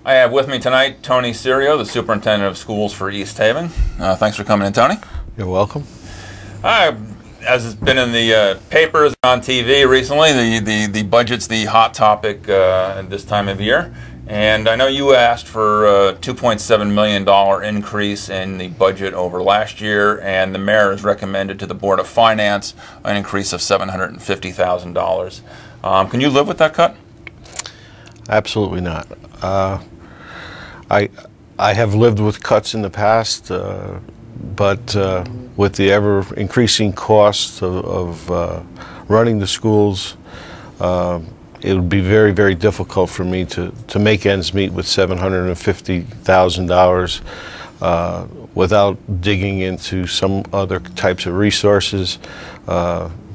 I have with me tonight Tony Serio, the Superintendent of Schools for East Haven. Thanks for coming in, Tony. You're welcome. As has been in the papers on TV recently, the budget's the hot topic at this time of year. And I know you asked for a $2.7 million increase in the budget over last year, and the mayor has recommended to the Board of Finance an increase of $750,000. Can you live with that cut? Absolutely not. I have lived with cuts in the past, but with the ever increasing cost of running the schools, it would be very, very difficult for me to make ends meet with $750,000 without digging into some other types of resources.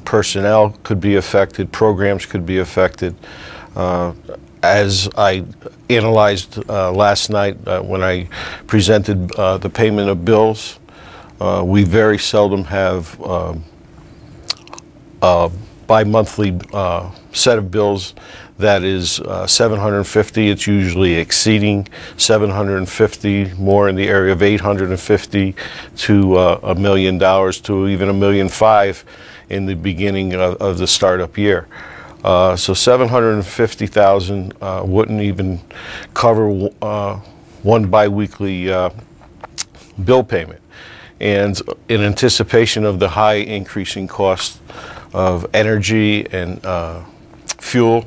Personnel could be affected, programs could be affected. As I analyzed last night when I presented the payment of bills, we very seldom have a bi-monthly set of bills that is $750. It's usually exceeding $750, more in the area of $850 to $1 million to even $1.5 million in the beginning of the startup year. So $750,000 wouldn't even cover one biweekly bill payment. And in anticipation of the high increasing cost of energy and fuel,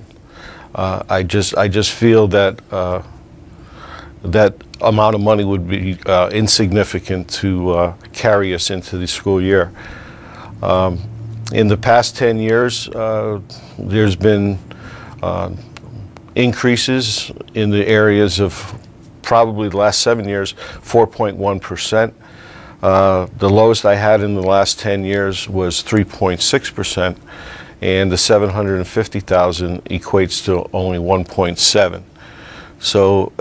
I just feel that that amount of money would be insignificant to carry us into the school year. In the past 10 years, there's been increases in the areas of probably the last 7 years, 4.1%. The lowest I had in the last 10 years was 3.6%, and the $750,000 equates to only 1.7. So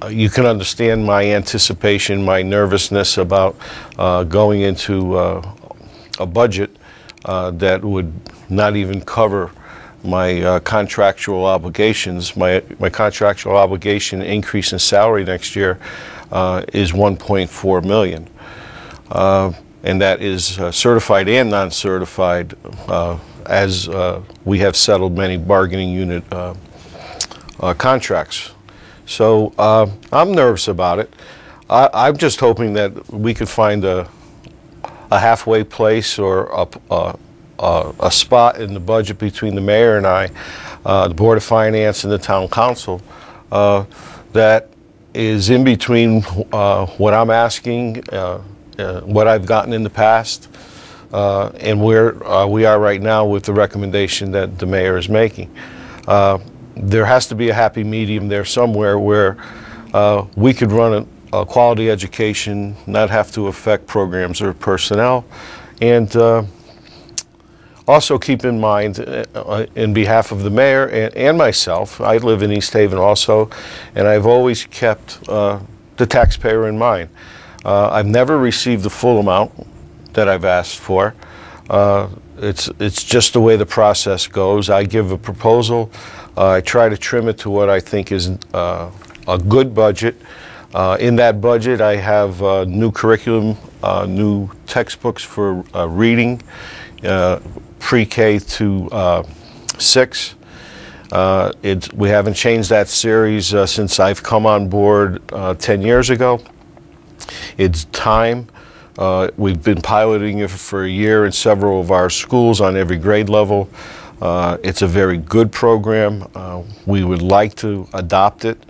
you can understand my anticipation, my nervousness about going into a budget that would not even cover my contractual obligations. My contractual obligation increase in salary next year is $1.4 million. And that is certified and non-certified, as we have settled many bargaining unit contracts. So I'm nervous about it. I'm just hoping that we could find a halfway place or a spot in the budget between the mayor and I, the Board of Finance and the Town Council, that is in between what I'm asking, what I've gotten in the past, and where we are right now with the recommendation that the mayor is making. There has to be a happy medium there somewhere where we could run a quality education, not have to affect programs or personnel, and also keep in mind, in behalf of the mayor and myself, I live in East Haven also, and I've always kept the taxpayer in mind. I've never received the full amount that I've asked for. It's just the way the process goes. I give a proposal. I try to trim it to what I think is a good budget. In that budget, I have new curriculum, new textbooks for reading, pre-K to 6. We haven't changed that series since I've come on board 10 years ago. It's time. We've been piloting it for a year in several of our schools on every grade level. It's a very good program. We would like to adopt it,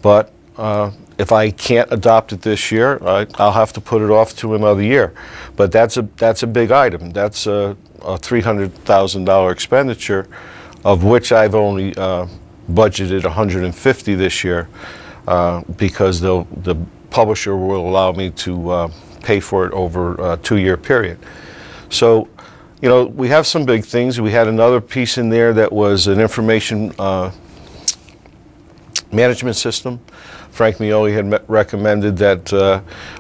but if I can't adopt it this year, I'll have to put it off to another year. But that's a big item. That's a $300,000 expenditure, of which I've only budgeted $150 this year, because the publisher will allow me to pay for it over a 2-year period. So, you know, we have some big things. We had another piece in there that was an information management system. Frank Mioli had recommended that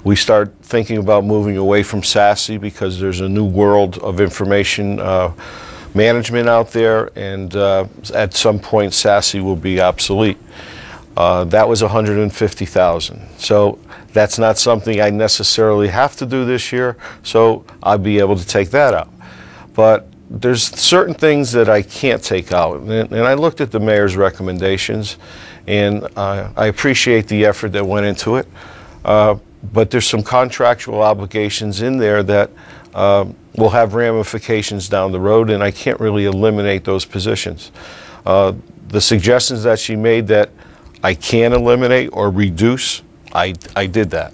we start thinking about moving away from SASE, because there's a new world of information management out there, and at some point SASE will be obsolete. That was $150,000. So that's not something I necessarily have to do this year, so I'll be able to take that out. But there's certain things that I can't take out, and I looked at the mayor's recommendations, and I appreciate the effort that went into it, but there's some contractual obligations in there that will have ramifications down the road, and I can't really eliminate those positions. The suggestions that she made that I can eliminate or reduce, I did that.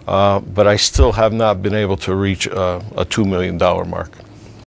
But I still have not been able to reach a $2 million mark.